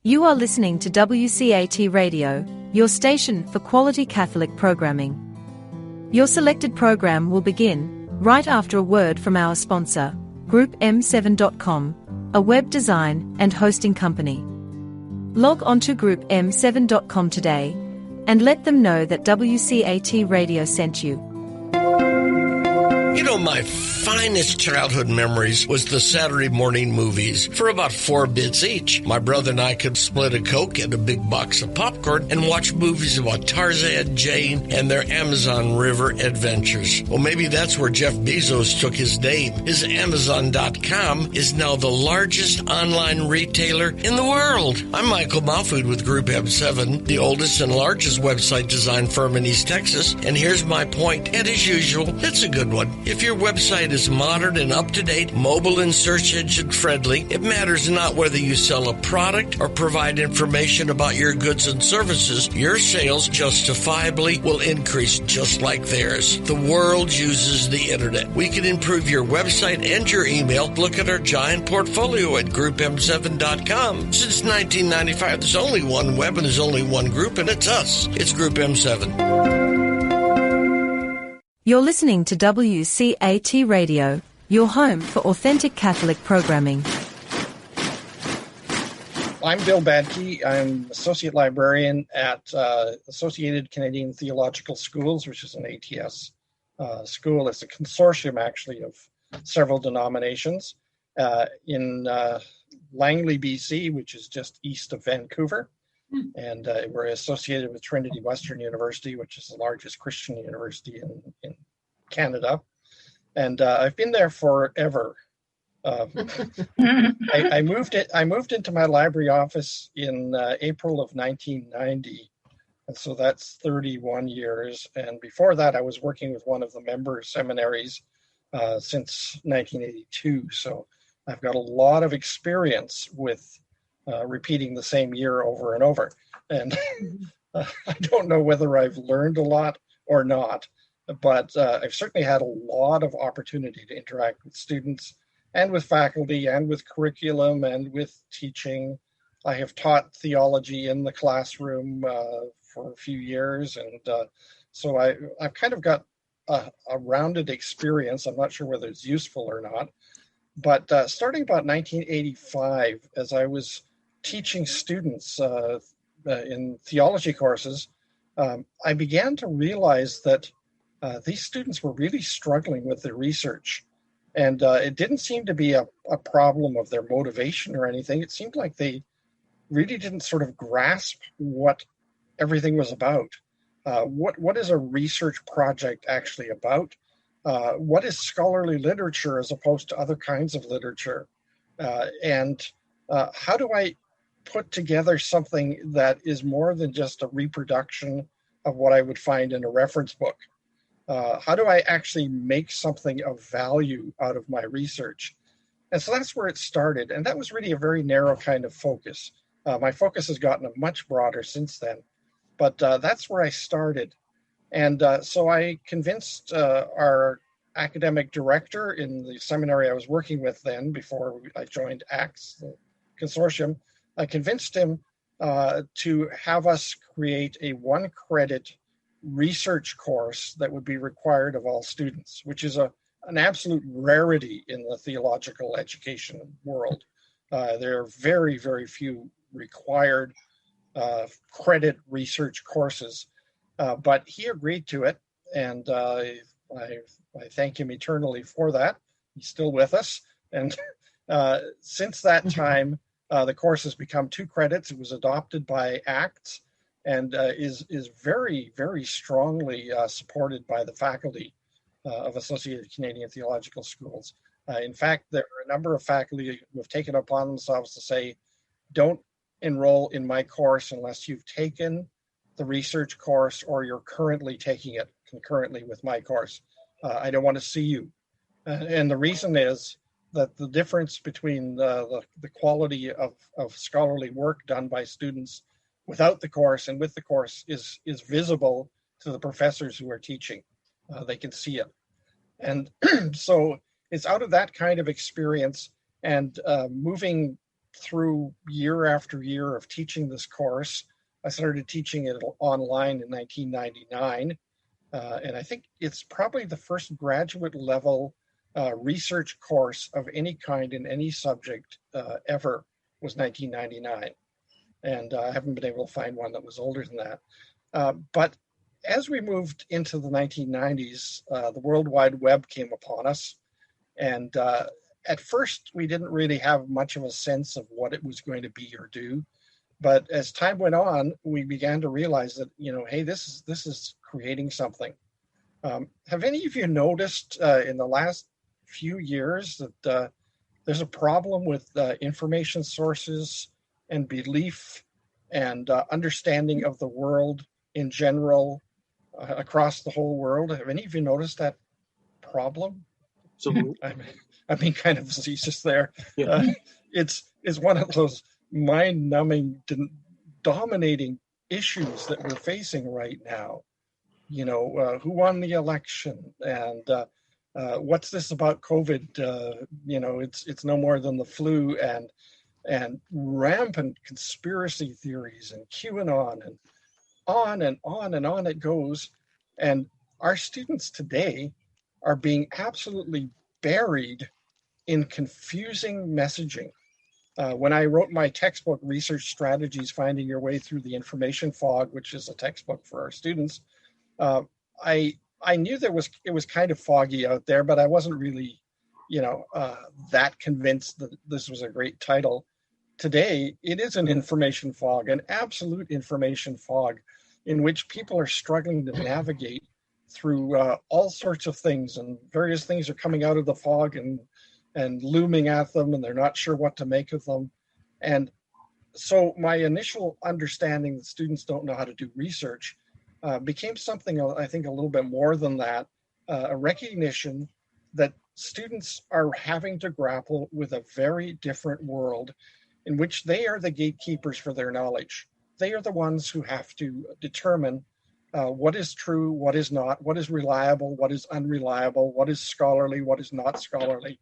You are listening to WCAT Radio, your station for quality Catholic programming. Your selected program will begin right after a word from our sponsor, GroupM7.com, a web design and hosting company. Log on to GroupM7.com today and let them know that WCAT Radio sent you. You know, my finest childhood memories was the Saturday morning movies for about 4 bits each. My brother and I could split a Coke and a big box of popcorn and watch movies about Tarzan, Jane, and their Amazon River adventures. Well, maybe that's where Jeff Bezos took his name. His Amazon.com is now the largest online retailer in the world. I'm Michael Mahfood with Group M7, the oldest and largest website design firm in East Texas. And here's my point, and as usual, it's a good one. If your website is modern and up-to-date, mobile and search engine friendly, it matters not whether you sell a product or provide information about your goods and services, your sales justifiably will increase just like theirs. The world uses the internet. We can improve your website and your email. Look at our giant portfolio at GroupM7.com. Since 1995, there's only one web and there's only one group, and it's us. It's Group M7. You're listening to WCAT Radio, your home for authentic Catholic programming. I'm Bill Badke. I'm Associate Librarian at Associated Canadian Theological Schools, which is an ATS school. It's a consortium, actually, of several denominations in Langley, BC, which is just east of Vancouver. And we're associated with Trinity Western University, which is the largest Christian university in Canada. And I've been there forever. I moved into my library office in April of 1990. And so that's 31 years. And before that, I was working with one of the member seminaries since 1982. So I've got a lot of experience with repeating the same year over and over. And I don't know whether I've learned a lot or not, but I've certainly had a lot of opportunity to interact with students and with faculty and with curriculum and with teaching. I have taught theology in the classroom for a few years. And so I've kind of got a rounded experience. I'm not sure whether it's useful or not, but starting about 1985, as I was teaching students in theology courses, I began to realize that these students were really struggling with their research. And it didn't seem to be a problem of their motivation or anything. It seemed like they really didn't sort of grasp what everything was about. What is a research project actually about? What is scholarly literature as opposed to other kinds of literature? And how do I put together something that is more than just a reproduction of what I would find in a reference book? How do I actually make something of value out of my research? And so that's where it started. And that was really a very narrow kind of focus. My focus has gotten much broader since then, but that's where I started. And so I convinced our academic director in the seminary I was working with then, before I joined ACTS, the consortium, I convinced him to have us create a 1-credit research course that would be required of all students, which is an absolute rarity in the theological education world. There are very, very few required credit research courses, but he agreed to it, and I thank him eternally for that. He's still with us, and since that time, the course has become 2 credits. It was adopted by ACTS and is very, very strongly supported by the faculty of Associated Canadian Theological Schools. In fact, there are a number of faculty who have taken upon themselves to say, don't enroll in my course unless you've taken the research course or you're currently taking it concurrently with my course. I don't want to see you. And the reason is that the difference between the quality of scholarly work done by students without the course and with the course is visible to the professors who are teaching. They can see it. And so it's out of that kind of experience and moving through year after year of teaching this course. I started teaching it online in 1999. And I think it's probably the first graduate level research course of any kind in any subject ever was 1999. And I haven't been able to find one that was older than that. But as we moved into the 1990s, the World Wide Web came upon us. And at first, we didn't really have much of a sense of what it was going to be or do. But as time went on, we began to realize that, hey, this is creating something. Have any of you noticed in the last few years that there's a problem with information sources and belief and understanding of the world in general across the whole world? Have any of you noticed that problem? So I mean, kind of facetious there. Yeah. It's one of those mind-numbing, dominating issues that we're facing right now. Who won the election, and what's this about COVID? It's no more than the flu, and rampant conspiracy theories and QAnon, and on and on and on it goes. And our students today are being absolutely buried in confusing messaging. When I wrote my textbook, Research Strategies, Finding Your Way Through the Information Fog, which is a textbook for our students, I knew it was kind of foggy out there, but I wasn't really, that convinced that this was a great title. Today, it is an information fog, an absolute information fog, in which people are struggling to navigate through all sorts of things, and various things are coming out of the fog and looming at them, and they're not sure what to make of them. And so my initial understanding that students don't know how to do research became something, I think, a little bit more than that, a recognition that students are having to grapple with a very different world in which they are the gatekeepers for their knowledge. They are the ones who have to determine what is true, what is not, what is reliable, what is unreliable, what is scholarly, what is not scholarly.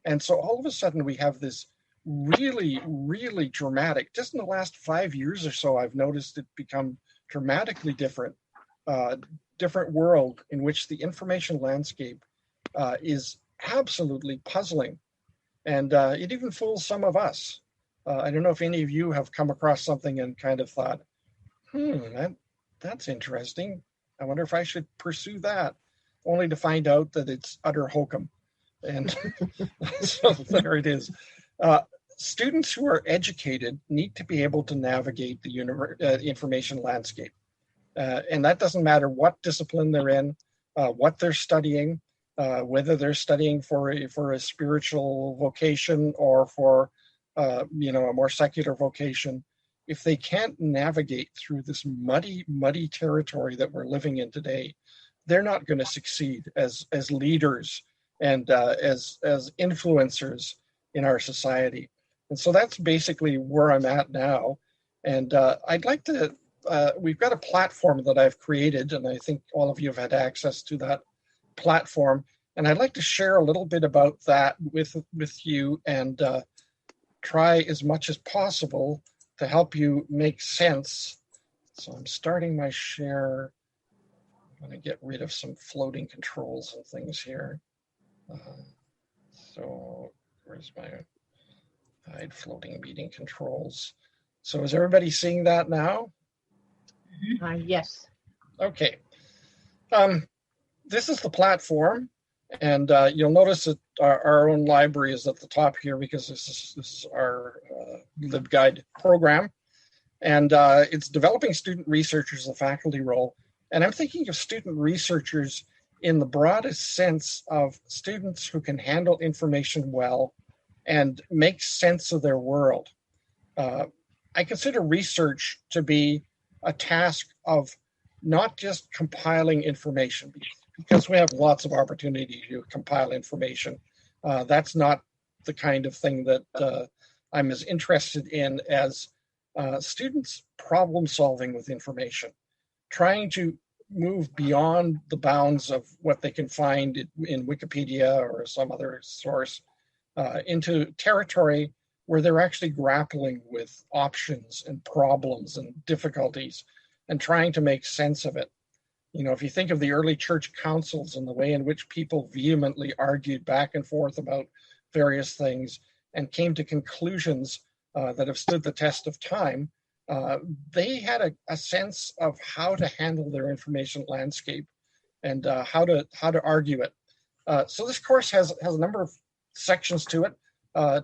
And so all of a sudden we have this really, really dramatic, just in the last 5 years or so, I've noticed it become dramatically different world in which the information landscape is absolutely puzzling. And it even fools some of us. I don't know if any of you have come across something and kind of thought, that's interesting. I wonder if I should pursue that, only to find out that it's utter hokum. And so there it is. Students who are educated need to be able to navigate the information landscape. And that doesn't matter what discipline they're in, what they're studying, whether they're studying for a spiritual vocation or for a more secular vocation. If they can't navigate through this muddy territory that we're living in today, they're not going to succeed as leaders and as influencers in our society. And so that's basically where I'm at now. And I'd like to, we've got a platform that I've created, and I think all of you have had access to that platform. And I'd like to share a little bit about that with you and try as much as possible to help you make sense. So I'm starting my share. I'm going to get rid of some floating controls and things here. So where's my hide floating meeting controls? So is everybody seeing that now? Yes. Okay. This is the platform, and you'll notice that our own library is at the top here because this is our LibGuide program, and it's developing student researchers, the faculty role. And I'm thinking of student researchers in the broadest sense of students who can handle information well and make sense of their world. I consider research to be a task of not just compiling information, because we have lots of opportunity to compile information. That's not the kind of thing that I'm as interested in as students problem solving with information, trying to move beyond the bounds of what they can find in Wikipedia or some other source into territory where they're actually grappling with options and problems and difficulties and trying to make sense of it. You know, if you think of the early church councils and the way in which people vehemently argued back and forth about various things and came to conclusions that have stood the test of time, they had a sense of how to handle their information landscape and how to argue it. So this course has a number of sections to it.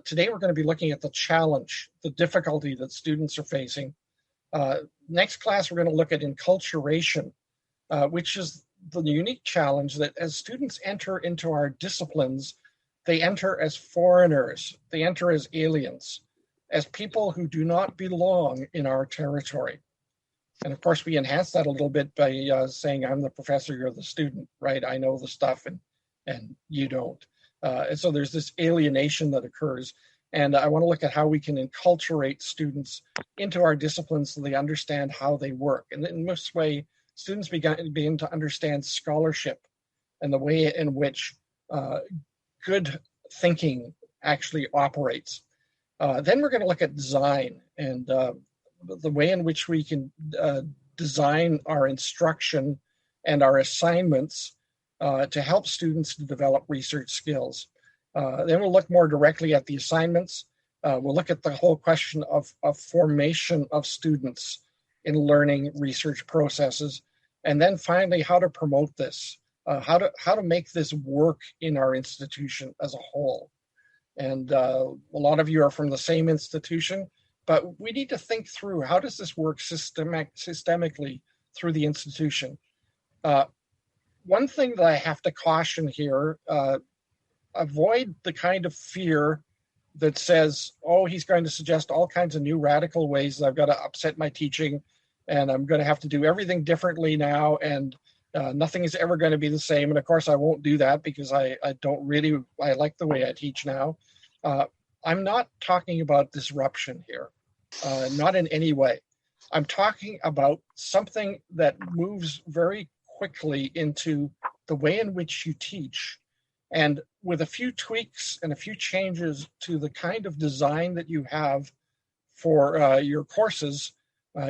Today we're going to be looking at the challenge, the difficulty that students are facing. Next class we're going to look at enculturation, which is the unique challenge that as students enter into our disciplines, they enter as foreigners, they enter as aliens, as people who do not belong in our territory. And of course, we enhance that a little bit by saying, I'm the professor, you're the student, right? I know the stuff and you don't. And so there's this alienation that occurs. And I want to look at how we can enculturate students into our disciplines so they understand how they work. And in this way, students begin to understand scholarship and the way in which good thinking actually operates. Then we're going to look at design and the way in which we can design our instruction and our assignments to help students to develop research skills. Then we'll look more directly at the assignments. We'll look at the whole question of formation of students in learning research processes. And then finally, how to promote this, how to make this work in our institution as a whole. And a lot of you are from the same institution, but we need to think through, how does this work systemically through the institution? One thing that I have to caution here, avoid the kind of fear that says, oh, he's going to suggest all kinds of new radical ways that I've got to upset my teaching and I'm going to have to do everything differently now, and nothing is ever going to be the same. And of course, I won't do that because I like the way I teach now. I'm not talking about disruption here, not in any way. I'm talking about something that moves very quickly into the way in which you teach. And with a few tweaks and a few changes to the kind of design that you have for your courses,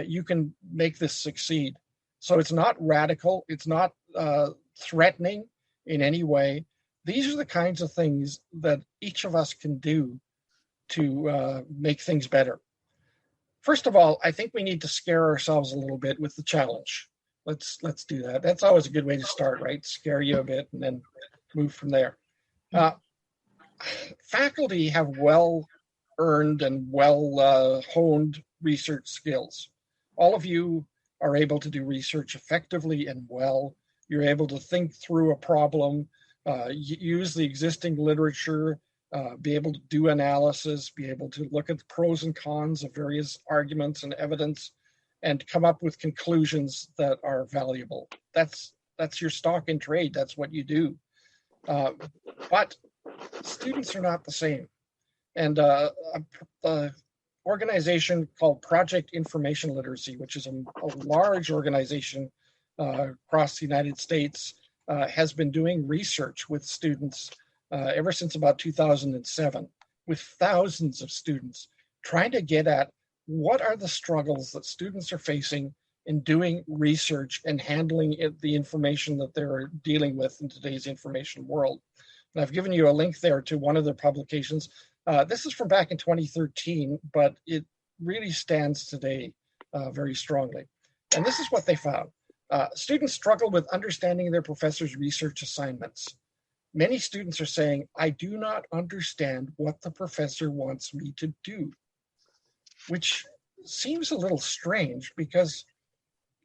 you can make this succeed. So it's not radical. It's not threatening in any way. These are the kinds of things that each of us can do to make things better. First of all, I think we need to scare ourselves a little bit with the challenge. Let's do that. That's always a good way to start, right? Scare you a bit and then move from there. Faculty have well-earned and well-honed research skills. All of you are able to do research effectively and well. You're able to think through a problem, use the existing literature, be able to do analysis, be able to look at the pros and cons of various arguments and evidence, and come up with conclusions that are valuable. That's your stock in trade. That's what you do. But students are not the same. And an organization called Project Information Literacy, which is a large organization across the United States, has been doing research with students ever since about 2007, with thousands of students, trying to get at what are the struggles that students are facing in doing research and handling the information that they're dealing with in today's information world. And I've given you a link there to one of their publications. This is from back in 2013, but it really stands today very strongly. And this is what they found. Students struggle with understanding their professor's research assignments. Many students are saying, I do not understand what the professor wants me to do, which seems a little strange because,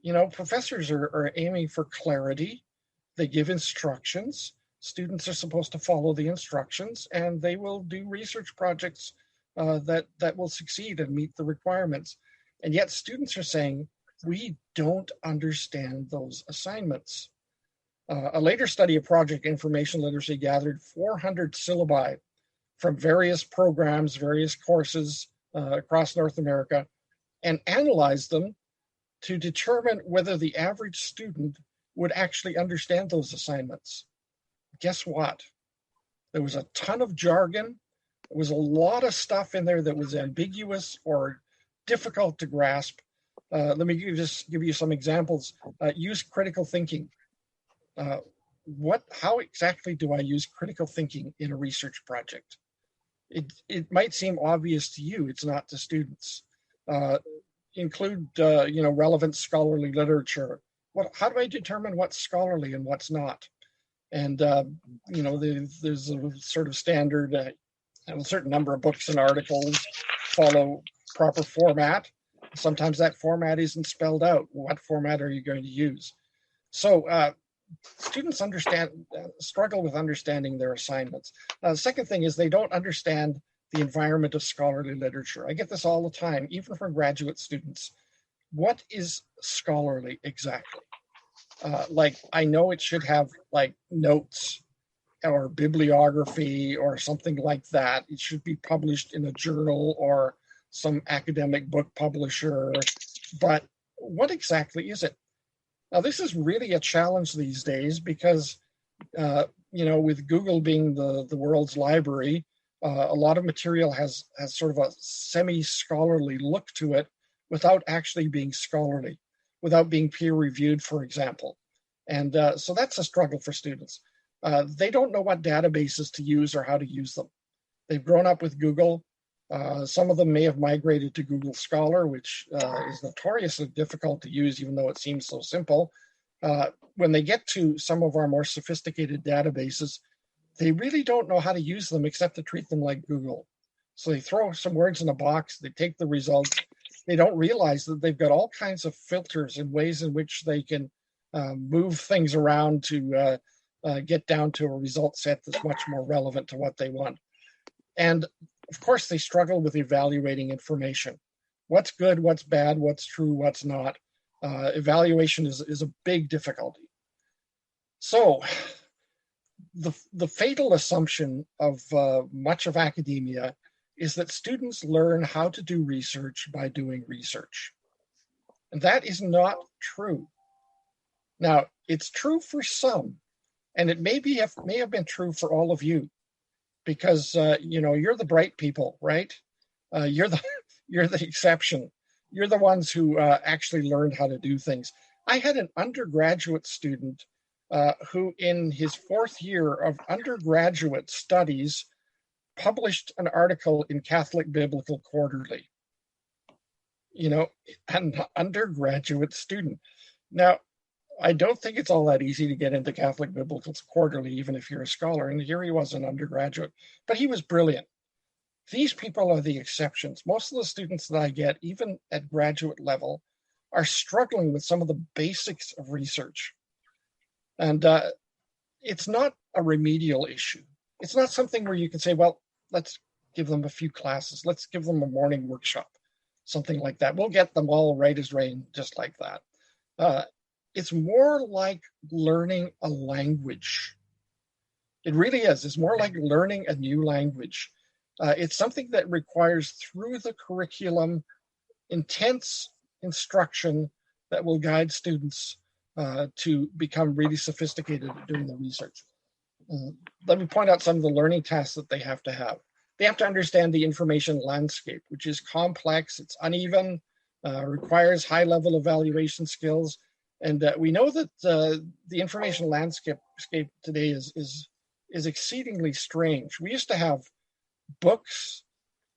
you know, professors are aiming for clarity. They give instructions. Students are supposed to follow the instructions, and they will do research projects that will succeed and meet the requirements. And yet students are saying, we don't understand those assignments. A later study of Project Information Literacy gathered 400 syllabi from various programs, various courses across North America, and analyzed them to determine whether the average student would actually understand those assignments. Guess what? There was a ton of jargon, was a lot of stuff in there that was ambiguous or difficult to grasp. Let me just give you some examples. Use critical thinking. How exactly do I use critical thinking in a research project? It might seem obvious to you, it's not to students. Include relevant scholarly literature. How do I determine what's scholarly and what's not? And there's a sort of standard. A certain number of books and articles follow proper format. Sometimes that format isn't spelled out. What format are you going to use? So students struggle with understanding their assignments. The second thing is they don't understand the environment of scholarly literature. I get this all the time, even from graduate students. What is scholarly exactly? I know it should have notes or bibliography or something like that. It should be published in a journal or some academic book publisher. But what exactly is it? Now, this is really a challenge these days because, with Google being the world's library, a lot of material has sort of a semi-scholarly look to it without actually being scholarly, without being peer-reviewed, for example. And so that's a struggle for students. They don't know what databases to use or how to use them. They've grown up with Google. Some of them may have migrated to Google Scholar, which is notoriously difficult to use, even though it seems so simple. When they get to some of our more sophisticated databases, they really don't know how to use them except to treat them like Google. So they throw some words in a box, they take the results. They don't realize that they've got all kinds of filters and ways in which they can move things around to get down to a result set that's much more relevant to what they want. And of course, they struggle with evaluating information. What's good, what's bad, what's true, what's not. Evaluation is a big difficulty. So the fatal assumption of much of academia is that students learn how to do research by doing research. And that is not true. Now, it's true for some, and it may have been true for all of you, because you're the bright people, right? You're the exception. You're the ones who actually learned how to do things. I had an undergraduate student who, in his fourth year of undergraduate studies, published an article in Catholic Biblical Quarterly. An undergraduate student. Now, I don't think it's all that easy to get into Catholic Biblical Quarterly, even if you're a scholar. And here he was, an undergraduate, but he was brilliant. These people are the exceptions. Most of the students that I get, even at graduate level, are struggling with some of the basics of research. And it's not a remedial issue. It's not something where you can say, well, let's give them a few classes. Let's give them a morning workshop, something like that. We'll get them all right as rain, just like that. It's more like learning a language. It really is. It's more like learning a new language. It's something that requires, through the curriculum, intense instruction that will guide students to become really sophisticated at doing the research. Let me point out some of the learning tasks that they have to have. They have to understand the information landscape, which is complex, it's uneven, requires high-level evaluation skills. And we know that the information landscape today is exceedingly strange. We used to have books,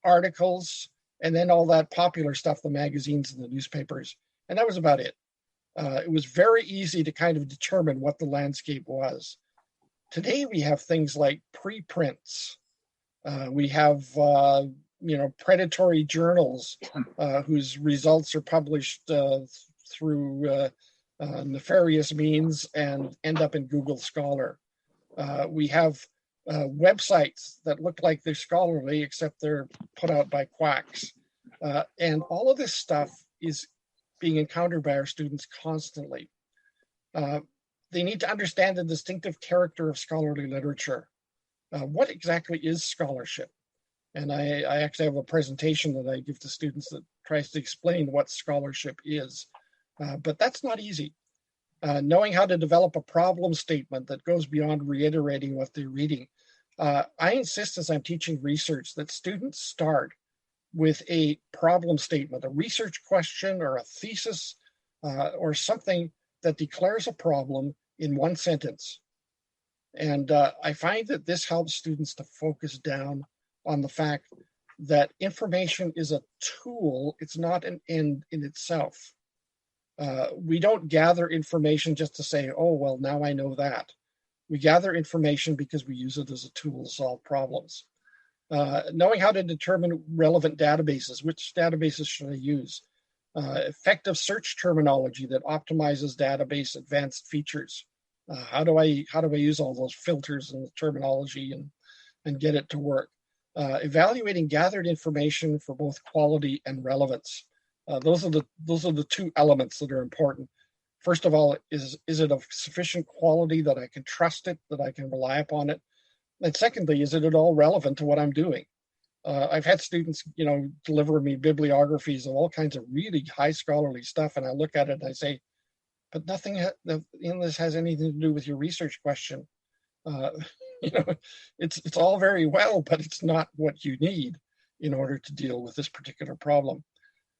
articles, and then all that popular stuff, the magazines and the newspapers. And that was about it. It was very easy to kind of determine what the landscape was. Today we have things like preprints. We have predatory journals whose results are published through nefarious means and end up in Google Scholar. We have websites that look like they're scholarly, except they're put out by quacks. And all of this stuff is being encountered by our students constantly. They need to understand the distinctive character of scholarly literature. What exactly is scholarship? And I actually have a presentation that I give to students that tries to explain what scholarship is. But that's not easy. Knowing how to develop a problem statement that goes beyond reiterating what they're reading. I insist as I'm teaching research that students start with a problem statement, a research question or a thesis or something that declares a problem in one sentence. And I find that this helps students to focus down on the fact that information is a tool. It's not an end in itself. We don't gather information just to say, oh, well, now I know that. We gather information because we use it as a tool to solve problems. Knowing how to determine relevant databases, which databases should I use? Effective search terminology that optimizes database advanced features. How do I use all those filters and the terminology and get it to work? Evaluating gathered information for both quality and relevance. Those are the two elements that are important. First of all, is it of sufficient quality that I can trust it, that I can rely upon it? And secondly, is it at all relevant to what I'm doing? I've had students, deliver me bibliographies of all kinds of really high scholarly stuff, and I look at it and I say, but nothing in this has anything to do with your research question. It's all very well, but it's not what you need in order to deal with this particular problem.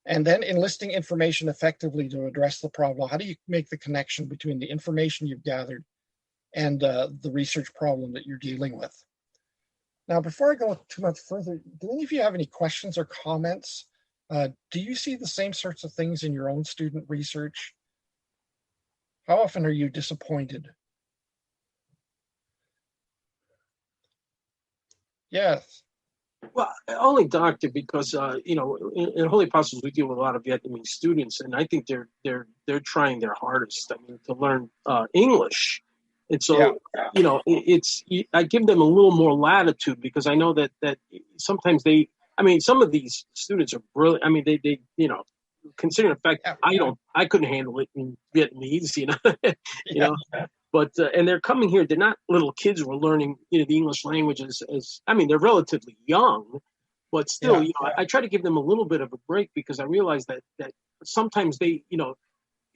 And then enlisting information effectively to address the problem. How do you make the connection between the information you've gathered and the research problem that you're dealing with? Now, before I go too much further, do any of you have any questions or comments? Do you see the same sorts of things in your own student research? How often are you disappointed? Yes. Well, only doctor, because in Holy Apostles we deal with a lot of Vietnamese students, and I think they're trying their hardest. I mean, to learn English, and so I give them a little more latitude because I know that sometimes some of these students are brilliant. I mean, they considering the fact I couldn't handle it in Vietnamese, But and they're coming here. They're not little kids who are learning, the English language as they're relatively young, but still, I try to give them a little bit of a break because I realize that sometimes they,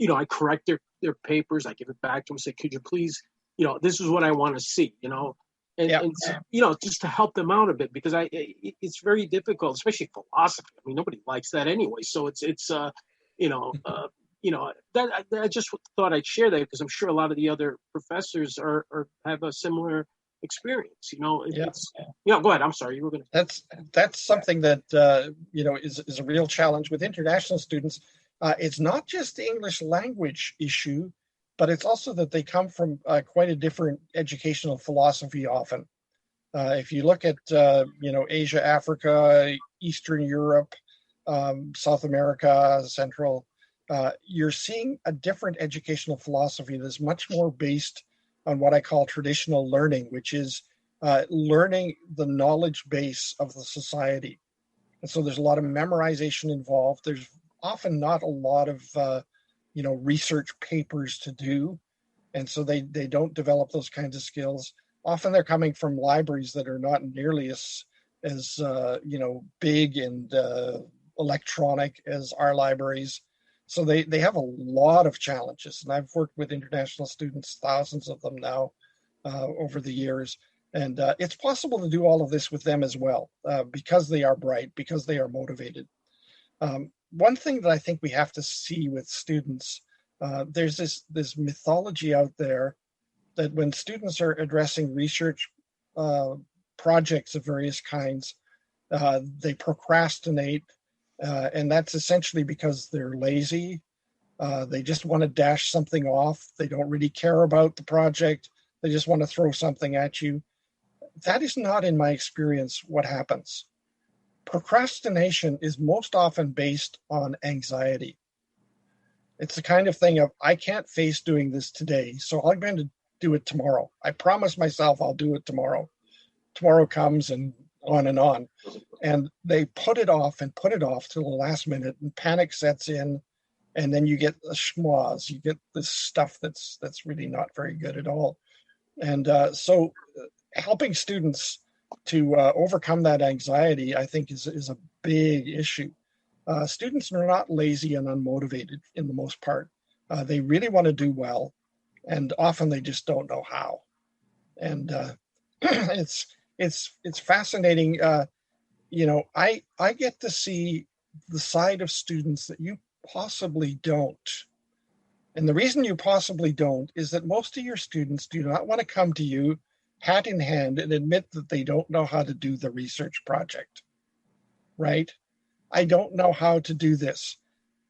I correct their papers. I give it back to them, say, could you please, this is what I want to see, and just to help them out a bit because it's very difficult, especially philosophy. I mean, nobody likes that anyway. So it's that I just thought I'd share that because I'm sure a lot of the other professors have a similar experience. Go ahead. I'm sorry, you were going to. That's something that is a real challenge with international students. It's not just the English language issue, but it's also that they come from quite a different educational philosophy often. If you look at Asia, Africa, Eastern Europe, South America, Central. You're seeing a different educational philosophy that's much more based on what I call traditional learning, which is learning the knowledge base of the society. And so there's a lot of memorization involved. There's often not a lot of, research papers to do. And so they don't develop those kinds of skills. Often they're coming from libraries that are not nearly as big and electronic as our libraries. So they have a lot of challenges, and I've worked with international students, thousands of them now over the years, and it's possible to do all of this with them as well because they are bright, because they are motivated. One thing that I think we have to see with students, there's this mythology out there that when students are addressing research projects of various kinds, they procrastinate. And that's essentially because they're lazy. They just want to dash something off. They don't really care about the project. They just want to throw something at you. That is not, in my experience, what happens. Procrastination is most often based on anxiety. It's the kind of thing of, I can't face doing this today, so I'm going to do it tomorrow. I promise myself I'll do it tomorrow. Tomorrow comes and on. And they put it off till the last minute, and panic sets in, and then you get the schmoz. You get this stuff that's really not very good at all. And so helping students to overcome that anxiety, I think, is a big issue. Students are not lazy and unmotivated in the most part. They really want to do well, and often they just don't know how. And it's fascinating. I get to see the side of students that you possibly don't. And the reason you possibly don't is that most of your students do not want to come to you hat in hand and admit that they don't know how to do the research project, right? I don't know how to do this.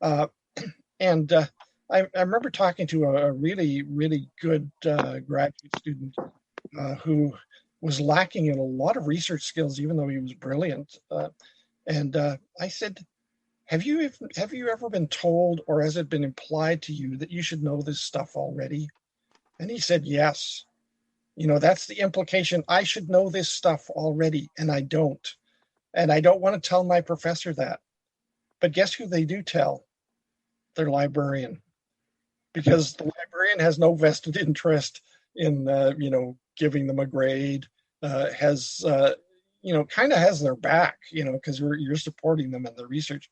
And I remember talking to a really, really good graduate student who was lacking in a lot of research skills, even though he was brilliant. And I said, have you ever been told, or has it been implied to you that you should know this stuff already? And he said, yes. That's the implication. I should know this stuff already, and I don't. And I don't want to tell my professor that. But guess who they do tell? Their librarian. Because the librarian has no vested interest in, giving them a grade, has their back, because you're supporting them in their research.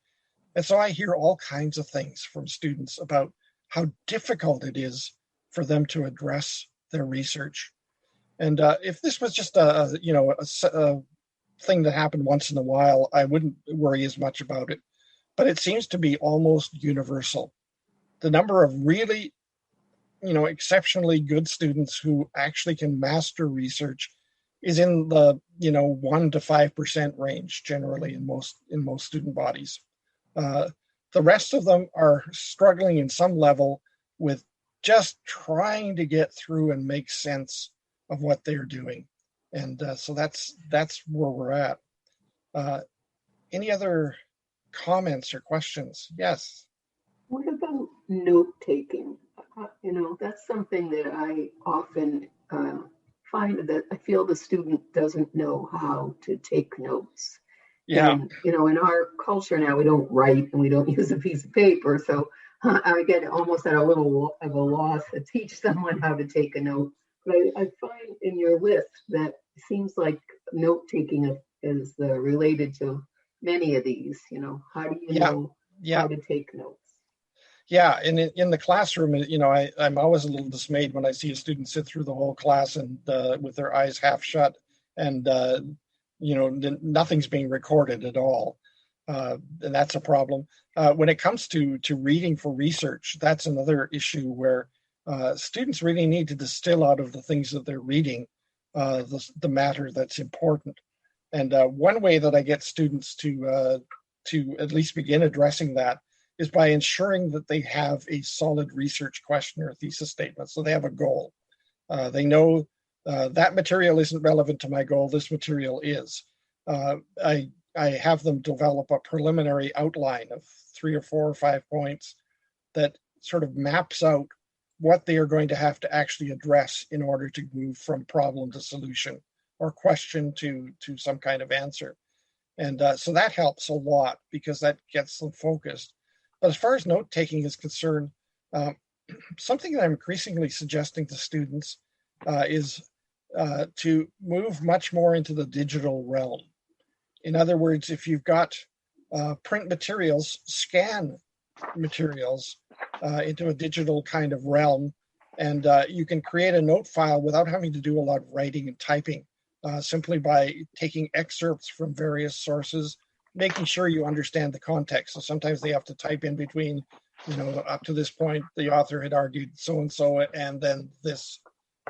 And so I hear all kinds of things from students about how difficult it is for them to address their research. And if this was just a thing that happened once in a while, I wouldn't worry as much about it. But it seems to be almost universal. The number of really, exceptionally good students who actually can master research is in the 1% to 5% range generally in most student bodies. The rest of them are struggling in some level with just trying to get through and make sense of what they're doing. And so that's where we're at. Any other comments or questions? Yes. What about note taking? That's something that I often find that I feel the student doesn't know how to take notes. Yeah. And, in our culture now, we don't write and we don't use a piece of paper. So I get almost at a little of a loss to teach someone how to take a note. But I find in your list that it seems like note taking is related to many of these. How do you know how to take notes? Yeah, and in the classroom, I'm always a little dismayed when I see a student sit through the whole class and with their eyes half shut, and nothing's being recorded at all, and that's a problem. When it comes to reading for research, that's another issue where students really need to distill out of the things that they're reading the matter that's important. And one way that I get students to at least begin addressing that is by ensuring that they have a solid research question or thesis statement. So they have a goal. They know that material isn't relevant to my goal. This material is. I have them develop a preliminary outline of 3 or 4 or 5 points that sort of maps out what they are going to have to actually address in order to move from problem to solution or question to some kind of answer. And so that helps a lot because that gets them focused. But as far as note-taking is concerned, something that I'm increasingly suggesting to students is to move much more into the digital realm. In other words, if you've got print materials, scan materials into a digital kind of realm, and you can create a note file without having to do a lot of writing and typing, simply by taking excerpts from various sources, making sure you understand the context. So sometimes they have to type in between, up to this point, the author had argued so-and-so, and then this,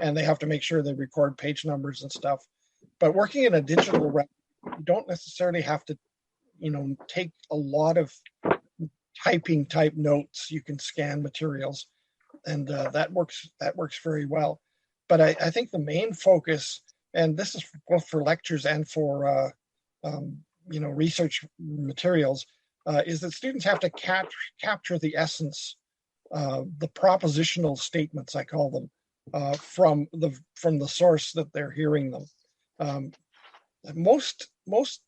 and they have to make sure they record page numbers and stuff. But working in a digital realm, you don't necessarily have to, take a lot of typing type notes. You can scan materials, and that works very well. But I think the main focus, and this is both for lectures and for research materials, is that students have to capture the essence, the propositional statements, I call them, from the source that they're hearing them. Most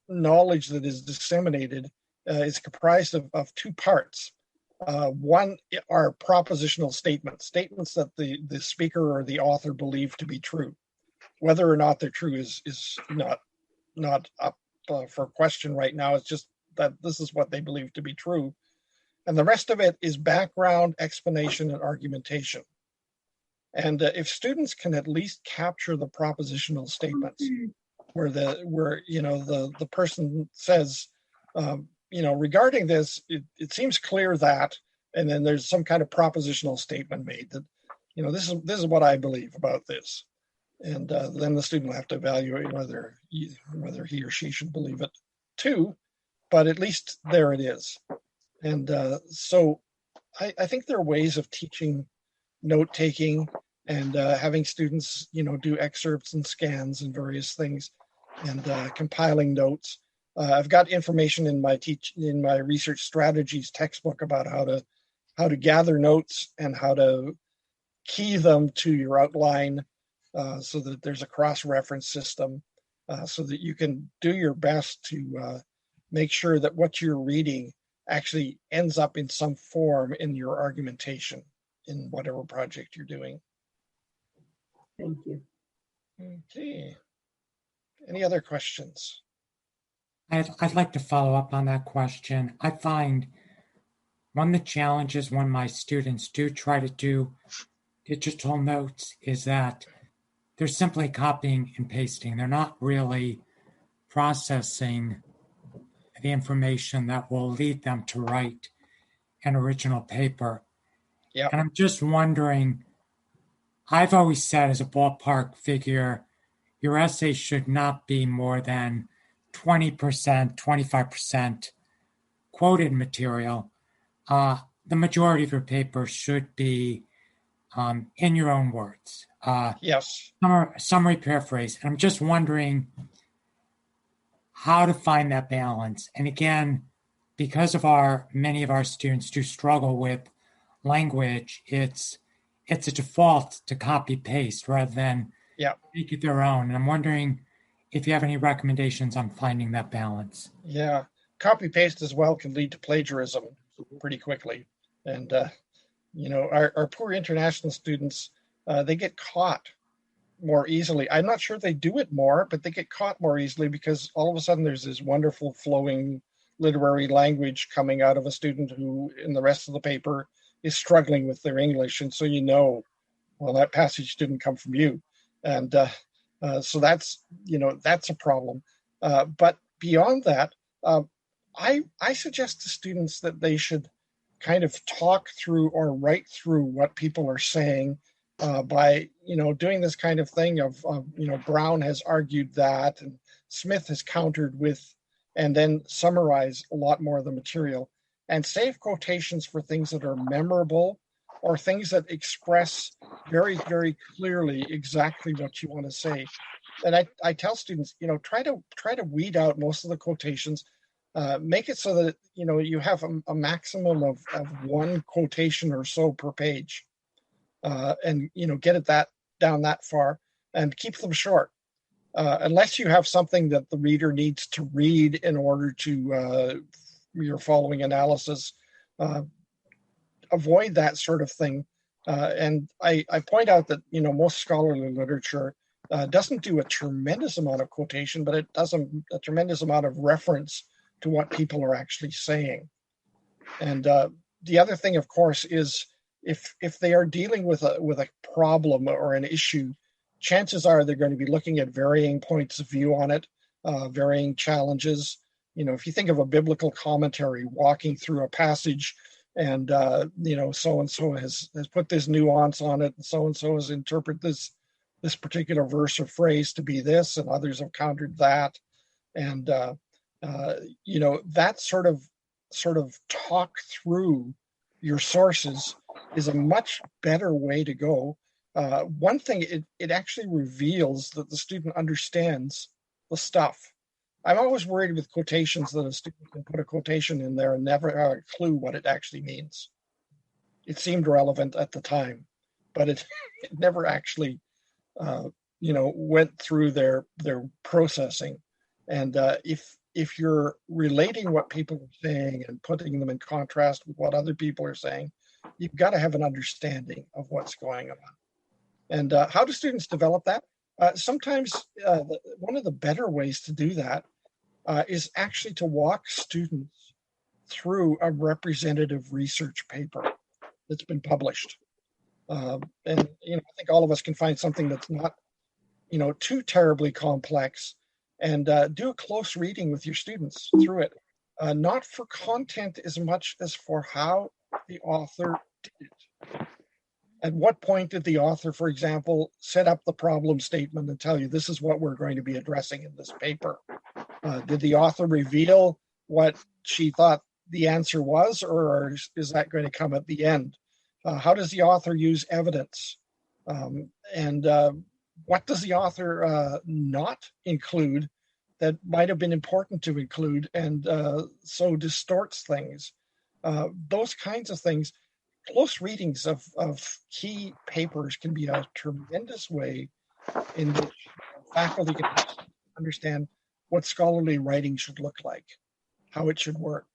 knowledge that is disseminated is comprised of 2 parts. One are propositional statements that the speaker or the author believe to be true. Whether or not they're true is not up for question right now. It's just that this is what they believe to be true. And the rest of it is background, explanation, and argumentation. And if students can at least capture the propositional statements, where the person says, regarding this, it seems clear that, and then there's some kind of propositional statement made that, this is what I believe about this, and then the student will have to evaluate whether he or she should believe it too, but at least there it is. And so I think there are ways of teaching note taking and having students, do excerpts and scans and various things, and compiling notes. I've got information in my research strategies textbook about how to gather notes and how to key them to your outline, so that there's a cross-reference system, so that you can do your best to make sure that what you're reading actually ends up in some form in your argumentation in whatever project you're doing. Thank you. Okay. Any other questions? I'd like to follow up on that question. I find one of the challenges when my students do try to do digital notes is that they're simply copying and pasting. They're not really processing the information that will lead them to write an original paper. Yeah. And I'm just wondering, I've always said as a ballpark figure, your essay should not be more than 20%, 25% quoted material. The majority of your paper should be in your own words. Yes. Summary paraphrase. And I'm just wondering how to find that balance. And again, because of many of our students do struggle with language, it's a default to copy paste rather than make it their own. And I'm wondering if you have any recommendations on finding that balance. Yeah, copy paste as well can lead to plagiarism pretty quickly. And our poor international students, they get caught more easily. I'm not sure they do it more, but they get caught more easily because all of a sudden there's this wonderful flowing literary language coming out of a student who in the rest of the paper is struggling with their English. And so, well, that passage didn't come from you. And so that's a problem. But beyond that, I suggest to students that they should kind of talk through or write through what people are saying, by doing this kind of thing of Brown has argued that and Smith has countered with, and then summarize a lot more of the material and save quotations for things that are memorable or things that express very, very clearly exactly what you want to say. And I tell students, try to weed out most of the quotations, make it so that you have a maximum of one quotation or so per page. And get it down that far and keep them short, unless you have something that the reader needs to read in order to your following analysis. Avoid that sort of thing, and I point out that most scholarly literature doesn't do a tremendous amount of quotation, but it does a tremendous amount of reference to what people are actually saying. And the other thing, of course, is if they are dealing with a problem or an issue, chances are they're going to be looking at varying points of view on it, varying challenges. If you think of a biblical commentary walking through a passage and, so-and-so has put this nuance on it, and so-and-so has interpreted this particular verse or phrase to be this, and others have countered that. And, that sort of talk through your sources is a much better way to go. One thing, it actually reveals that the student understands the stuff. I'm always worried with quotations that a student can put a quotation in there and never have a clue what it actually means. It seemed relevant at the time, but it never actually, went through their processing. And if you're relating what people are saying and putting them in contrast with what other people are saying, you've got to have an understanding of what's going on. And how do students develop that? Sometimes one of the better ways to do that is actually to walk students through a representative research paper that's been published. And I think all of us can find something that's not too terribly complex, and do a close reading with your students through it. Not for content as much as for how the author did it. At what point did the author, for example, set up the problem statement and tell you this is what we're going to be addressing in this paper? Did the author reveal what she thought the answer was, or is that going to come at the end? How does the author use evidence? And what does the author not include that might have been important to include, and so distorts things? Those kinds of things. Close readings of key papers can be a tremendous way in which faculty can understand what scholarly writing should look like, how it should work.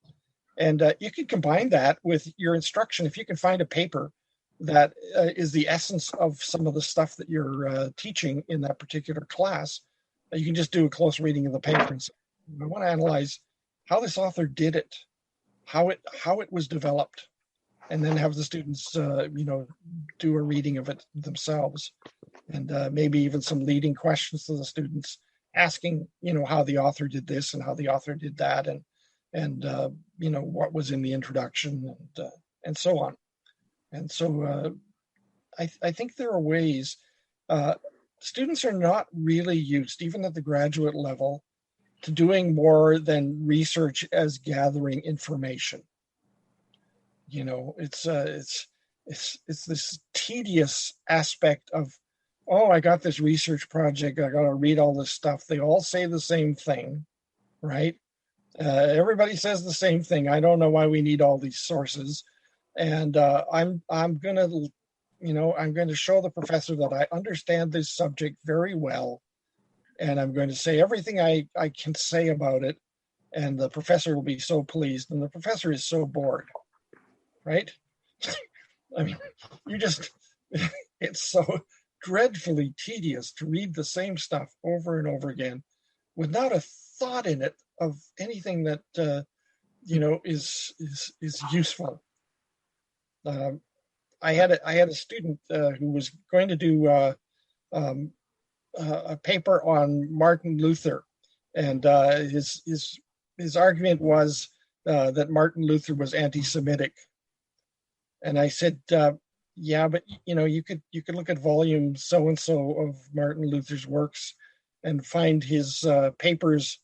And you can combine that with your instruction. If you can find a paper that is the essence of some of the stuff that you're teaching in that particular class, you can just do a close reading of the paper and say, I want to analyze how this author did it, how it was developed, and then have the students, do a reading of it themselves, and maybe even some leading questions to the students, asking, how the author did this and how the author did that, and what was in the introduction, and so on. And so I think there are ways. Students are not really used, even at the graduate level, to doing more than research as gathering information. It's this tedious aspect of, I got this research project, I got to read all this stuff. They all say the same thing, right? Everybody says the same thing. I don't know why we need all these sources. And I'm going to show the professor that I understand this subject very well, and I'm going to say everything I can say about it, and the professor will be so pleased, and the professor is so bored, right? I mean, it's so dreadfully tedious to read the same stuff over and over again with not a thought in it of anything that, is useful. I had a student who was going to do a paper on Martin Luther, and his argument was that Martin Luther was anti-Semitic. And I said, yeah, but you could look at volume so and so of Martin Luther's works and find his papers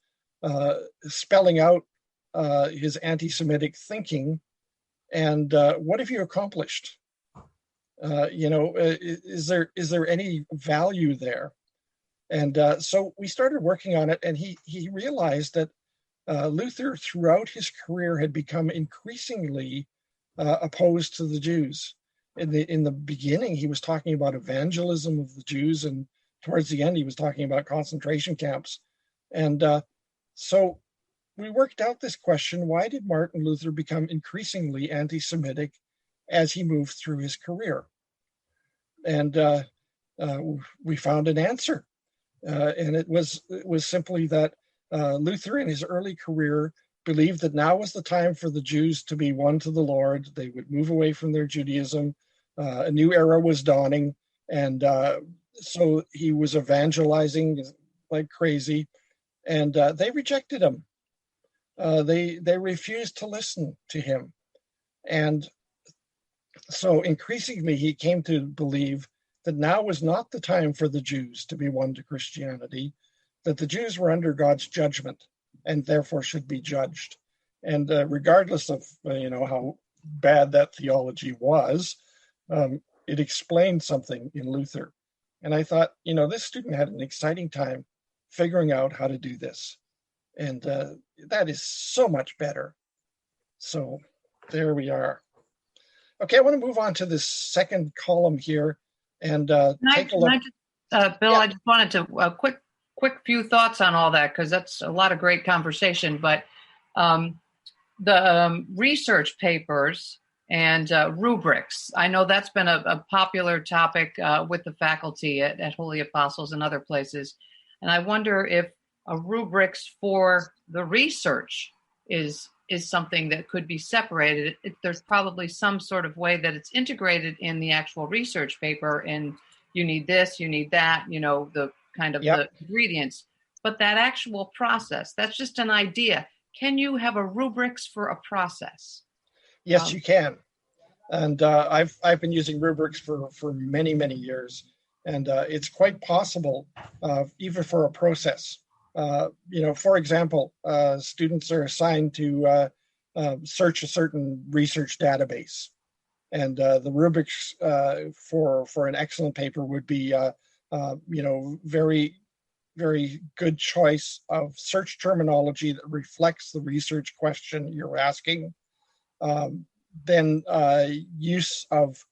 spelling out his anti-Semitic thinking. And what have you accomplished? Is there any value there? And so we started working on it, and he realized that Luther throughout his career had become increasingly opposed to the Jews. In the beginning, he was talking about evangelism of the Jews, and towards the end, he was talking about concentration camps. And so we worked out this question: why did Martin Luther become increasingly anti-Semitic as he moved through his career? And we found an answer, and it was simply that Luther, in his early career, believed that now was the time for the Jews to be won to the Lord. They would move away from their Judaism. A new era was dawning, and so he was evangelizing like crazy, and they rejected him. They refused to listen to him, and so increasingly he came to believe that now was not the time for the Jews to be won to Christianity, that the Jews were under God's judgment and therefore should be judged. And regardless of how bad that theology was, it explained something in Luther. And I thought, this student had an exciting time figuring out how to do this. And that is so much better. So there we are. Okay, I want to move on to this second column here and take a look. Bill, I just wanted to quick few thoughts on all that, because that's a lot of great conversation. But the research papers and rubrics, I know that's been a popular topic with the faculty at Holy Apostles and other places. And I wonder if a rubrics for the research is something that could be separated. There's probably some sort of way that it's integrated in the actual research paper, and you need this, you need that, the kind of the ingredients. but that actual process, that's just an idea. Can you have a rubrics for a process? Yes, you can. And I've been using rubrics for many years, and it's quite possible, even for a process. For example, students are assigned to search a certain research database, and the rubrics for an excellent paper would be, very good choice of search terminology that reflects the research question you're asking. Then use of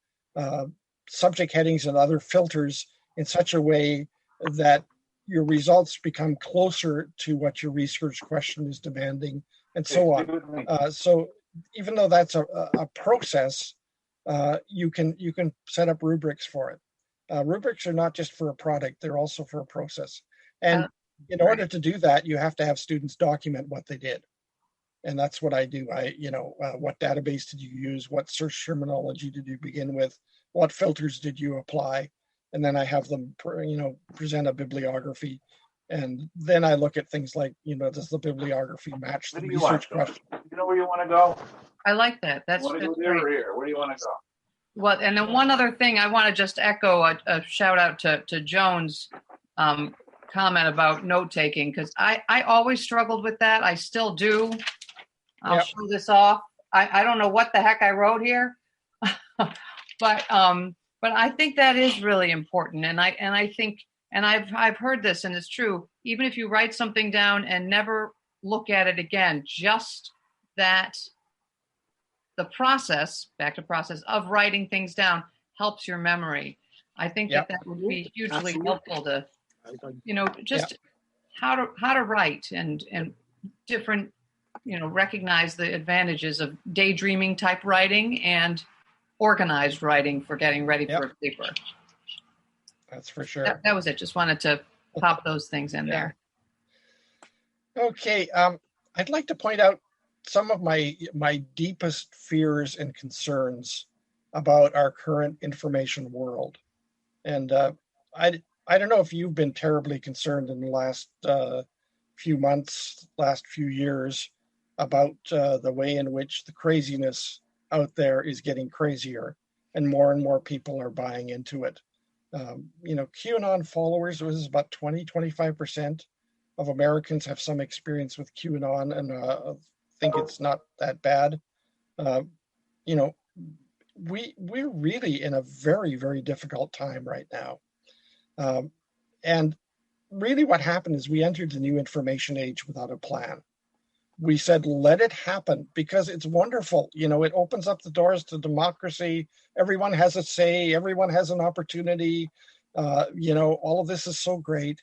subject headings and other filters in such a way that your results become closer to what your research question is demanding, and so on. So even though that's a process, you can set up rubrics for it. Rubrics are not just for a product; they're also for a process. And in order to do that, you have to have students document what they did. And that's what I do. What database did you use? What search terminology did you begin with? What filters did you apply? And then I have them, present a bibliography. And then I look at things like, does the bibliography match the research question? You know where you want to go? I like that. That's great. Here. Where do you want to go? Well, and then one other thing, I want to just echo a shout out to Joan's comment about note taking, because I always struggled with that. I still do. I'll show this off. I don't know what the heck I wrote here, but I think that is really important. And I think, and I've heard this, and it's true. Even if you write something down and never look at it again, just that the process, back to process of writing things down, helps your memory. I think that would be hugely helpful to, just how to write and different, recognize the advantages of daydreaming type writing and organized writing for getting ready for a paper. That's for sure. That was it. Just wanted to pop those things in there. Okay. I'd like to point out some of my deepest fears and concerns about our current information world. And I don't know if you've been terribly concerned in the last few months, last few years, about the way in which the craziness out there is getting crazier, and more people are buying into it. QAnon followers was about 25% of Americans have some experience with QAnon, and think it's not that bad. We're really in a very difficult time right now. And really what happened is we entered the new information age without a plan. We said, let it happen because it's wonderful. It opens up the doors to democracy. Everyone has a say. Everyone has an opportunity. All of this is so great.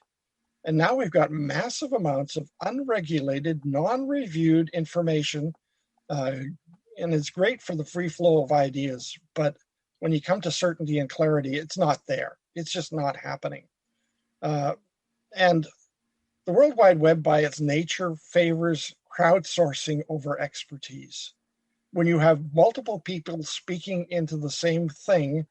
And now we've got massive amounts of unregulated, non-reviewed information. And it's great for the free flow of ideas. But when you come to certainty and clarity, it's not there. It's just not happening. And the World Wide Web, by its nature, favors crowdsourcing over expertise. When you have multiple people speaking into the same thing,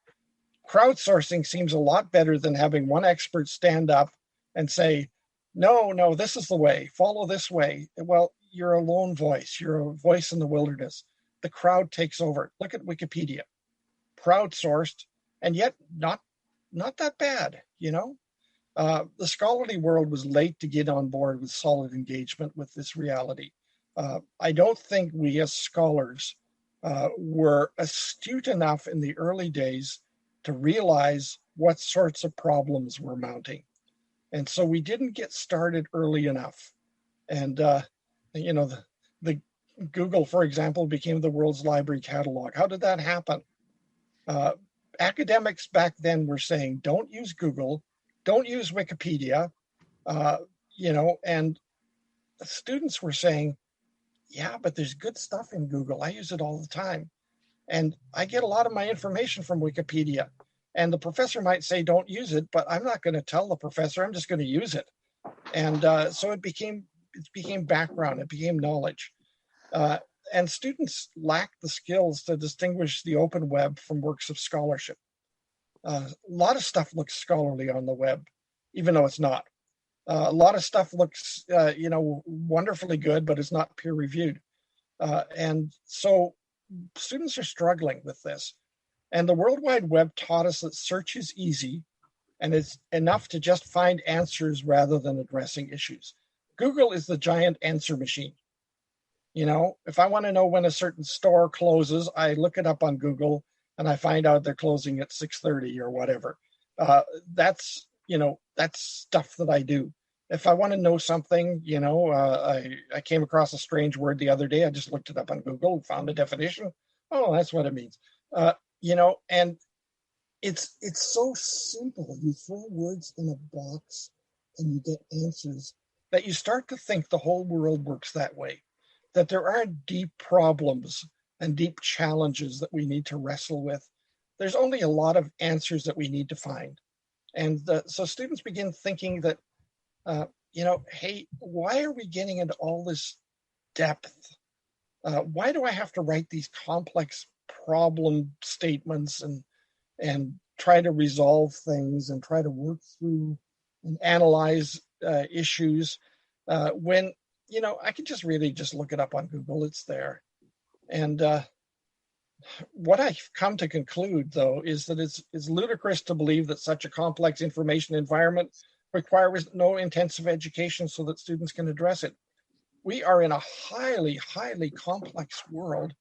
crowdsourcing seems a lot better than having one expert stand up and say, no, this is the way, follow this way. Well, you're a lone voice. You're a voice in the wilderness. The crowd takes over. Look at Wikipedia. Crowdsourced, and yet not that bad, The scholarly world was late to get on board with solid engagement with this reality. I don't think we as scholars were astute enough in the early days to realize what sorts of problems were mounting. And so we didn't get started early enough. And, the Google, for example, became the world's library catalog. How did that happen? Academics back then were saying, don't use Google, don't use Wikipedia, and students were saying, yeah, but there's good stuff in Google. I use it all the time. And I get a lot of my information from Wikipedia. And the professor might say, don't use it, but I'm not going to tell the professor, I'm just going to use it. And so it became background, it became knowledge. And students lack the skills to distinguish the open web from works of scholarship. A lot of stuff looks scholarly on the web, even though it's not. A lot of stuff looks, wonderfully good, but it's not peer reviewed. And so students are struggling with this. And the World Wide Web taught us that search is easy and it's enough to just find answers rather than addressing issues. Google is the giant answer machine. If I want to know when a certain store closes, I look it up on Google and I find out they're closing at 6:30 or whatever. That's stuff that I do. If I want to know something, I came across a strange word the other day. I just looked it up on Google, found the definition. Oh, that's what it means. And it's so simple. You throw words in a box and you get answers that you start to think the whole world works that way, that there aren't deep problems and deep challenges that we need to wrestle with. There's only a lot of answers that we need to find. And so students begin thinking that, hey, why are we getting into all this depth? Why do I have to write these complex problem statements and try to resolve things and try to work through and analyze issues when, I can just really just look it up on Google. It's there. And what I've come to conclude, though, is that it's ludicrous to believe that such a complex information environment requires no intensive education so that students can address it. We are in a highly, highly complex world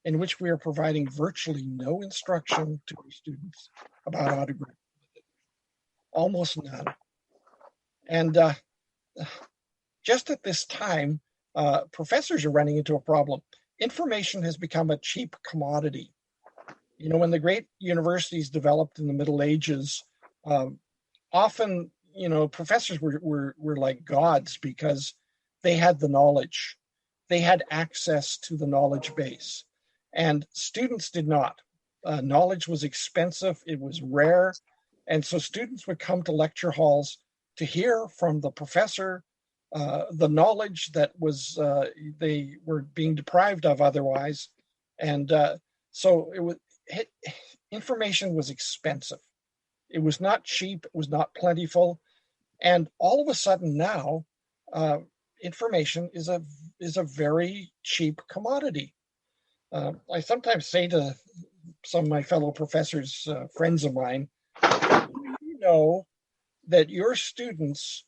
in which we are providing virtually no instruction to our students about how to grapple with it. Almost none. And just at this time, professors are running into a problem. Information has become a cheap commodity. When the great universities developed in the Middle Ages, often, professors were like gods because they had the knowledge. They had access to the knowledge base. And students did not. Knowledge was expensive. It was rare. And so students would come to lecture halls to hear from the professor the knowledge that was they were being deprived of otherwise. And so information was expensive. It was not cheap. It was not plentiful. And all of a sudden now, information is a very cheap commodity. I sometimes say to some of my fellow professors, friends of mine, you know that your students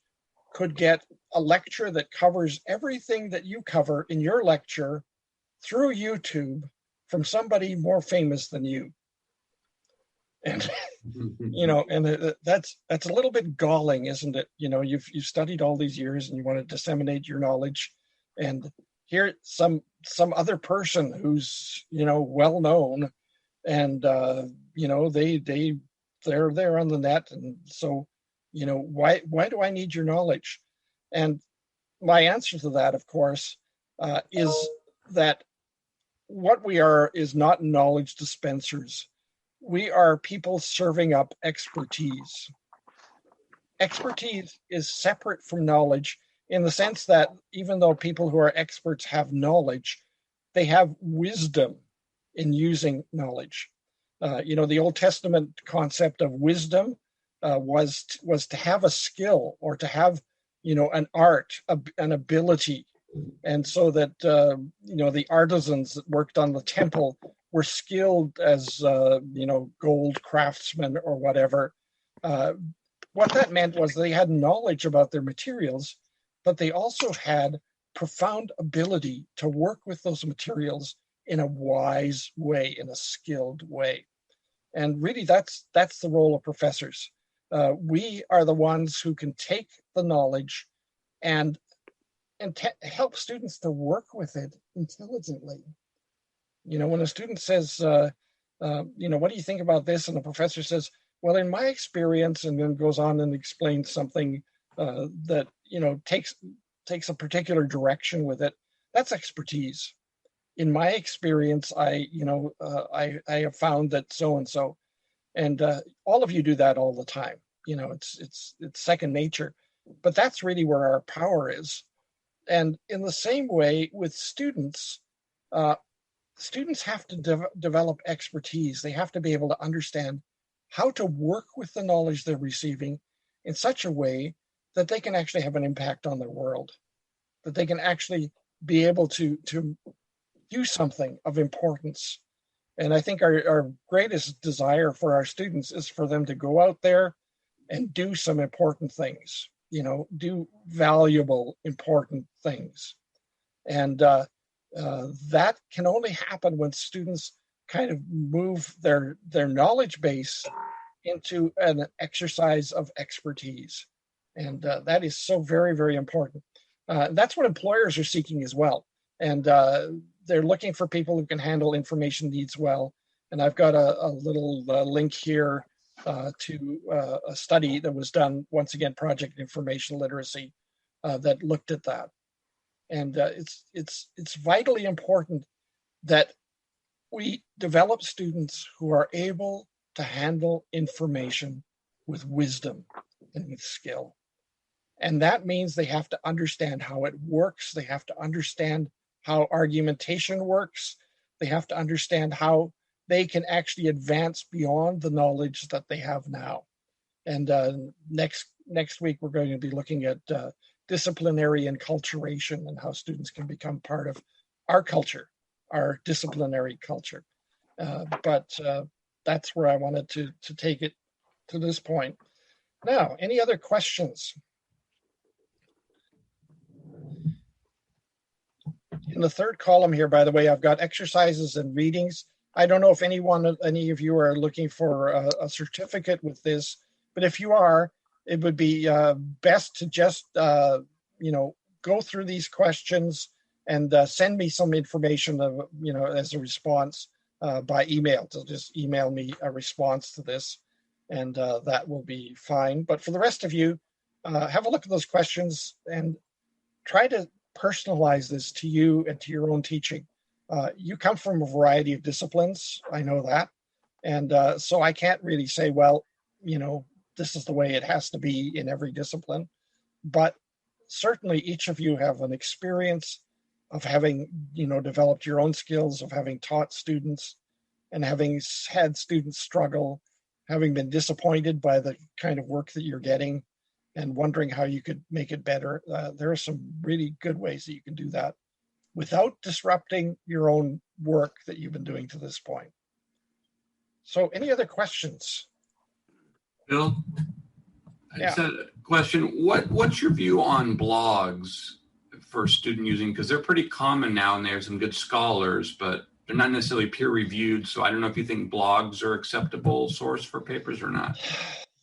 could get a lecture that covers everything that you cover in your lecture through YouTube from somebody more famous than you. And, that's a little bit galling, isn't it? You've studied all these years and you want to disseminate your knowledge, and here some other person who's, well known, and, they're there on the net. And so, why do I need your knowledge? And my answer to that, of course, is that what we are is not knowledge dispensers. We are people serving up expertise. Expertise is separate from knowledge in the sense that even though people who are experts have knowledge, they have wisdom in using knowledge. The Old Testament concept of wisdom was to have a skill or to have, an art, an ability. And so that, the artisans that worked on the temple were skilled as, gold craftsmen or whatever. What that meant was they had knowledge about their materials, but they also had profound ability to work with those materials in a wise way, in a skilled way. And really, that's the role of professors. We are the ones who can take the knowledge and help students to work with it intelligently. When a student says, what do you think about this? And the professor says, well, in my experience, and then goes on and explains something that, takes a particular direction with it, that's expertise. In my experience, I have found that so-and-so, and all of you do that all the time. It's second nature, but that's really where our power is. And in the same way with students, students have to develop expertise. They have to be able to understand how to work with the knowledge they're receiving in such a way that they can actually have an impact on their world, that they can actually be able to do something of importance. And I think our greatest desire for our students is for them to go out there and do some important things, do valuable, important things. And that can only happen when students kind of move their knowledge base into an exercise of expertise. And that is so very, very important. That's what employers are seeking as well. And they're looking for people who can handle information needs well. And I've got a little link here to a study that was done, once again, Project Information Literacy, that looked at that. And it's vitally important that we develop students who are able to handle information with wisdom and with skill. And that means they have to understand how it works. They have to understand how argumentation works. They have to understand how they can actually advance beyond the knowledge that they have now. And next week, we're going to be looking at disciplinary enculturation and how students can become part of our culture, our disciplinary culture. But that's where I wanted to take it to this point. Now, any other questions? In the third column here, by the way, I've got exercises and readings. I don't know if any of you are looking for a certificate with this, but if you are, it would be best to just, go through these questions and send me some information, as a response by email. So just email me a response to this, and that will be fine. But for the rest of you, have a look at those questions and try to personalize this to you and to your own teaching. You come from a variety of disciplines, I know that. And so I can't really say, well, this is the way it has to be in every discipline. But certainly each of you have an experience of having, developed your own skills, of having taught students and having had students struggle, having been disappointed by the kind of work that you're getting and wondering how you could make it better. There are some really good ways that you can do that without disrupting your own work that you've been doing to this point. So any other questions? Bill, I just had a question. What's your view on blogs for student using? Because they're pretty common now and there's some good scholars, but they're not necessarily peer reviewed. So I don't know if you think blogs are acceptable source for papers or not.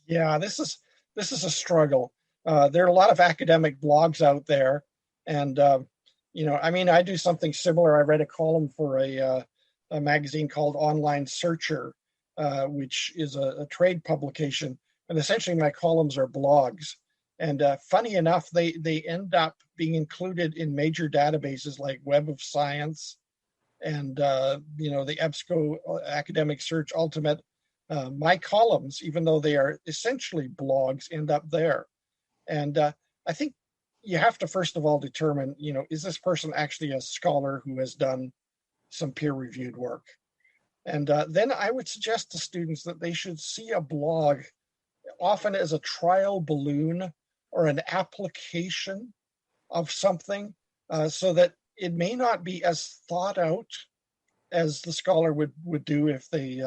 Yeah, this is a struggle. There are a lot of academic blogs out there. And, I do something similar. I read a column for a magazine called Online Searcher, which is a trade publication. And essentially my columns are blogs. And funny enough, they end up being included in major databases like Web of Science and, the EBSCO Academic Search Ultimate. My columns, even though they are essentially blogs, end up there. And I think you have to first of all determine, is this person actually a scholar who has done some peer-reviewed work? And then I would suggest to students that they should see a blog often as a trial balloon or an application of something, so that it may not be as thought out as the scholar would do if they,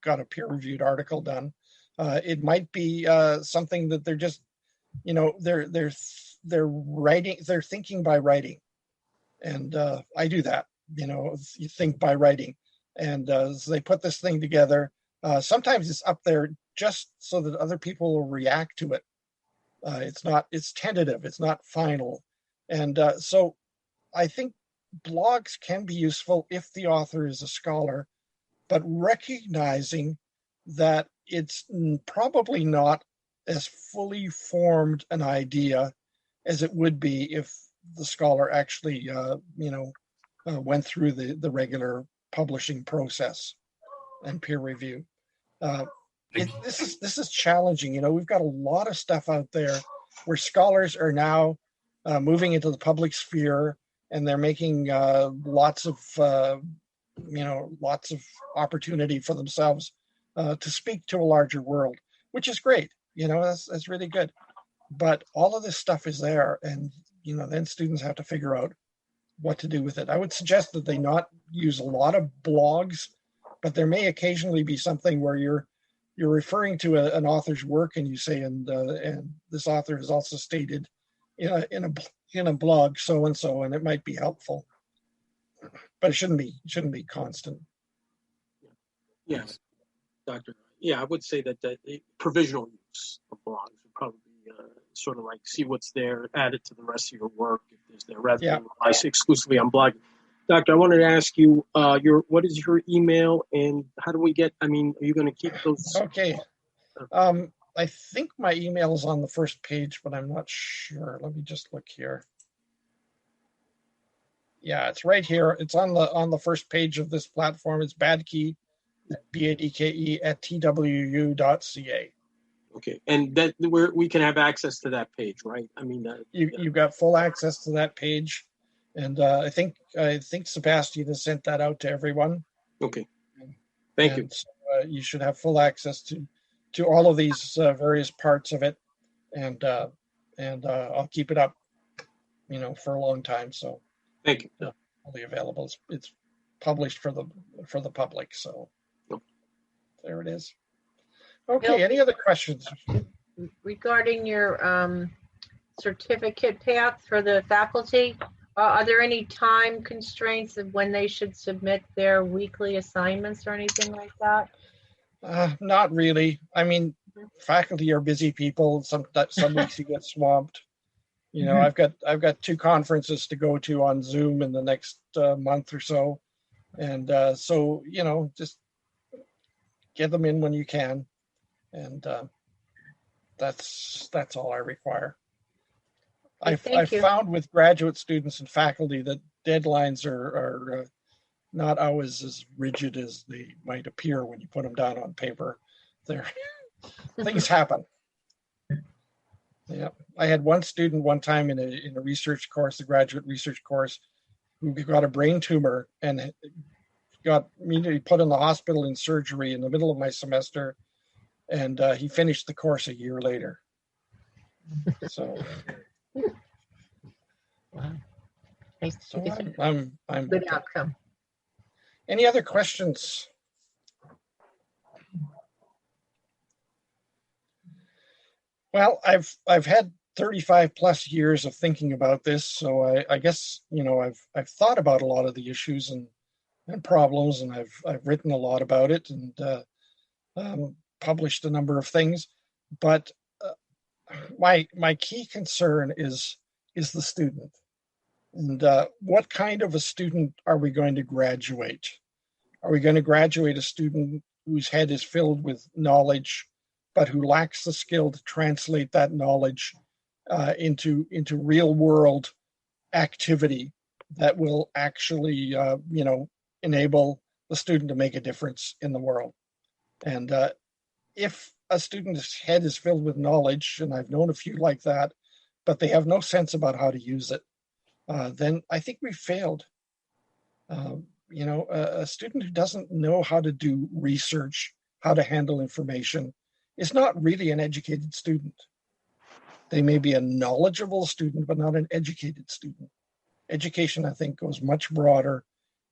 got a peer-reviewed article done. It might be something that they're just, they're writing, they're thinking by writing. And I do that, you think by writing. And so they put this thing together. Sometimes it's up there just so that other people will react to it. It's tentative, it's not final. And so I think blogs can be useful if the author is a scholar, but recognizing that it's probably not as fully formed an idea as it would be if the scholar actually, went through the regular publishing process and peer review. This is challenging. We've got a lot of stuff out there where scholars are now moving into the public sphere, and they're making lots of opportunity for themselves to speak to a larger world, which is great. That's really good. but all of this stuff is there, and then students have to figure out what to do with it. I would suggest that they not use a lot of blogs, but there may occasionally be something where you're referring to an author's work, and you say, and this author has also stated in a blog so and so, and it might be helpful, but it shouldn't be constant. Yes, Doctor. Yeah, I would say that provisional use of blogs would probably be sort of like see what's there, add it to the rest of your work if there's there, rather than rely exclusively on blogging. Doctor, I wanted to ask you, what is your email, and how do we get? I mean, are you going to keep those? Okay. I think my email is on the first page, but I'm not sure. Let me just look here. Yeah, it's right here. It's on the first page of this platform. It's Badke, BADKE at twu.ca. Okay, and that we can have access to that page, right? I mean, you've got full access to that page, and I think Sebastian has sent that out to everyone. Okay, thank you. So, you should have full access to all of these various parts of it, and I'll keep it up, for a long time. So thank you. Fully available. It's published for the public. So there it is. Okay. Bill, any other questions regarding your certificate path for the faculty? Are there any time constraints of when they should submit their weekly assignments or anything like that? Not really. I mean, faculty are busy people. Some weeks you get swamped. I've got 2 conferences to go to on Zoom in the next month or so, and so just get them in when you can, and that's all I require. I've found with graduate students and faculty that deadlines are not always as rigid as they might appear when you put them down on paper. Things happen. Yeah, I had one student one time in a research course, a graduate research course, who got a brain tumor and got immediately put in the hospital in surgery in the middle of my semester, and he finished the course a year later. So, wow. So I'm good outcome. Any other questions? Well, I've had 35 plus years of thinking about this, so I guess I've thought about a lot of the issues and problems, and I've written a lot about it and published a number of things. But my key concern is the student, and what kind of a student are we going to graduate? Are we going to graduate a student whose head is filled with knowledge, but who lacks the skill to translate that knowledge into real world activity that will actually, enable the student to make a difference in the world? And if a student's head is filled with knowledge, and I've known a few like that, but they have no sense about how to use it, then I think we failed. A student who doesn't know how to do research, how to handle information, is not really an educated student. They may be a knowledgeable student, but not an educated student. Education, I think, goes much broader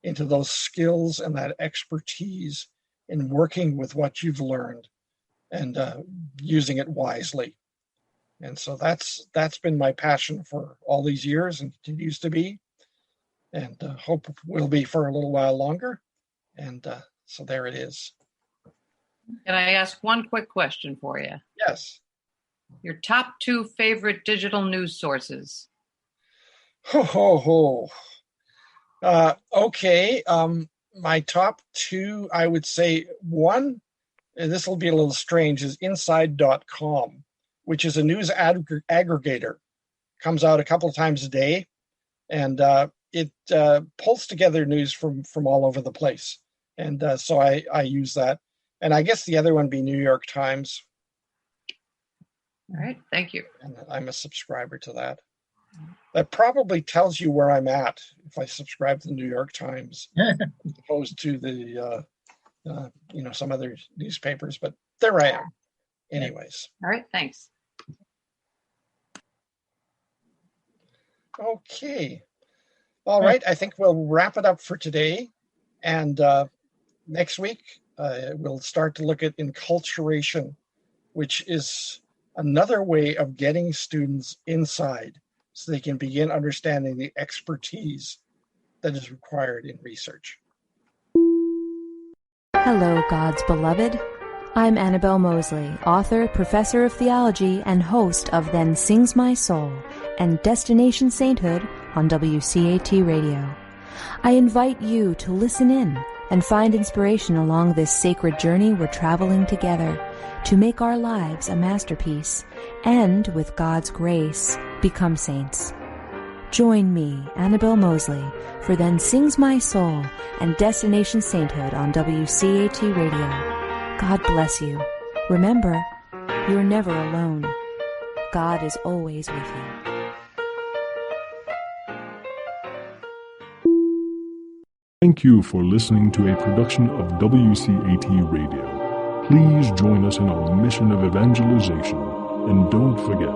into those skills and that expertise in working with what you've learned and using it wisely. And so that's been my passion for all these years and continues to be, and hope will be for a little while longer. And so there it is. Can I ask one quick question for you? Yes. Your top 2 favorite digital news sources? Okay. My top 2, I would say one, and this will be a little strange, is inside.com, which is a news aggregator. Comes out a couple of times a day, and it pulls together news from all over the place. And so I use that. And I guess the other one be New York Times. All right, thank you. And I'm a subscriber to that. That probably tells you where I'm at if I subscribe to the New York Times, as opposed to the some other newspapers. But there I am. Anyways. All right, thanks. Okay. All right. I think we'll wrap it up for today. And next week, we'll start to look at enculturation, which is another way of getting students inside so they can begin understanding the expertise that is required in research. Hello, God's beloved. I'm Annabelle Mosley, author, professor of theology, and host of Then Sings My Soul and Destination Sainthood on WCAT Radio. I invite you to listen in and find inspiration along this sacred journey we're traveling together to make our lives a masterpiece and, with God's grace, become saints. Join me, Annabelle Mosley, for Then Sings My Soul and Destination Sainthood on WCAT Radio. God bless you. Remember, you're never alone. God is always with you. Thank you for listening to a production of WCAT Radio. Please join us in our mission of evangelization. And don't forget,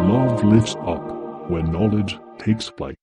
love lifts up when knowledge takes flight.